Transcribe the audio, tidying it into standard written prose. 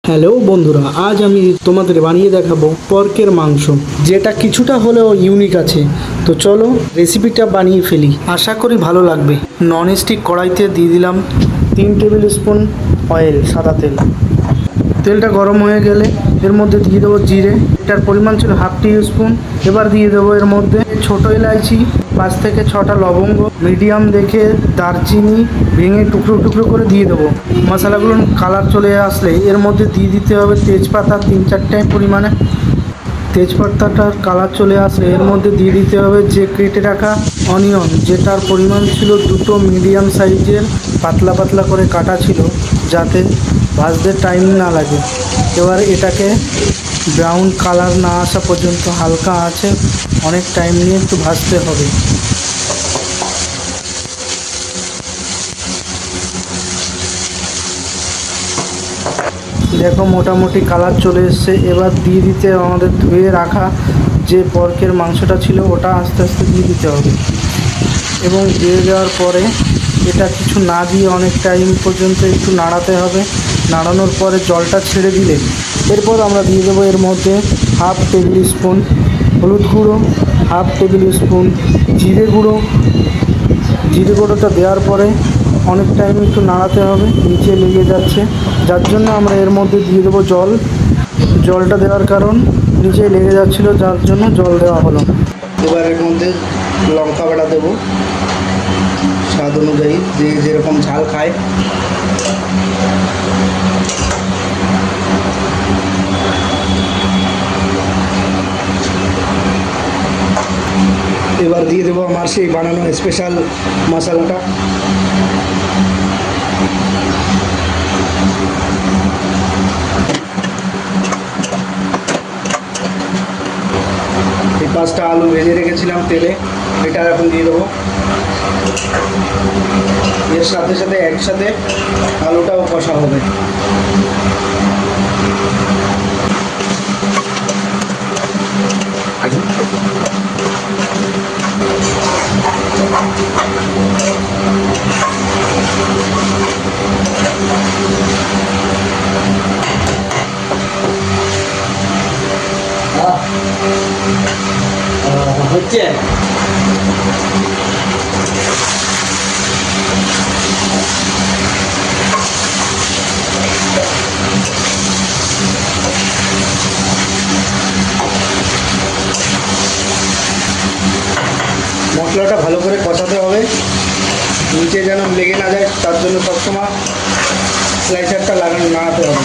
Hello বন্ধুরা, আজ আমি তোমাদের বানিয়ে দেখাবো পর্কের মাংস, যেটা কিছুটা হলেও ইউনিক আছে। তো চলো রেসিপিটা বানিয়ে ফেলি, আশা করি ভালো লাগবে। ননস্টিক কড়াইতে দিয়ে দিলাম 3 টেবিল স্পুন অয়েল, সাদা তেল। তেলটা গরম হয়ে গেলে এর মধ্যে দিয়ে দেবো জিরে, এটার পরিমাণ ছিল হাফ টি স্পুন। এবার দিয়ে দেবো এর মধ্যে ছোটো এলাচি, 5 থেকে 6টা লবঙ্গ, মিডিয়াম দেখে দারচিনি ভেঙে টুকরো টুকরো করে দিয়ে দেবো। মশলাগুলোর কালার চলে আসলে এর মধ্যে দিয়ে দিতে হবে তেজপাতা 3-4টে পরিমাণে। তেজপাতাটার কালার চলে আসলে এর মধ্যে দিয়ে দিতে হবে যে কেটে রাখা অনিয়ন, যেটার পরিমাণ ছিল 2টো মিডিয়াম সাইজের, পাতলা পাতলা করে কাটা ছিল, যাতে ভাজতে টাইম না লাগে। এবার এটাকে ব্রাউন কালার না আসা পর্যন্ত হালকা আঁচে অনেক টাইম নিয়ে একটু ভাজতে হবে। দেখো মোটামুটি কালার চলে এসছে। এবার দিয়ে দিতে আমাদের ধুয়ে রাখা যে পর্কের মাংসটা ছিল ওটা আস্তে আস্তে দিয়ে দিতে হবে, এবং দিয়ে দেওয়ার পরে এটা কিছু না দিয়ে অনেক টাইম পর্যন্ত একটু নাড়াতে হবে। নাড়ানোর পরে জলটা ছেড়ে দিলে এরপর আমরা দিয়ে দেবো এর মধ্যে হাফ টেবিল স্পুন হলুদ গুঁড়ো, হাফ টেবিল স্পুন জিরে গুঁড়ো। জিরে গুঁড়োটা দেওয়ার পরে অনেক টাইম একটু নাড়াতে হবে, নিচে লেগে যাচ্ছে, যার জন্য আমরা এর মধ্যে দিয়ে দেবো জল। জলটা দেওয়ার কারণ নিচে লেগে যাচ্ছিলো, যার জন্য জল দেওয়া হলো। এবার এর মধ্যে লঙ্কা বাটা দেবো স্বাদ অনুযায়ী, যে যেরকম ঝাল খায়। এবার দিয়ে দেবো আমার সেই বানানো স্পেশাল মশলাটা। এই 5টা আলু ভেজে রেখেছিলাম তেলে, এটা এখন দিয়ে দেবো। এর সাথে সাথে একসাথে আলুটাও কষা হবে। হচ্ছে মশলাটা ভালো করে কষাতে হবে, নিচে যেন লেগে না যায়, তার জন্য সবসময় স্লাইসারটা নাড়াতে হবে।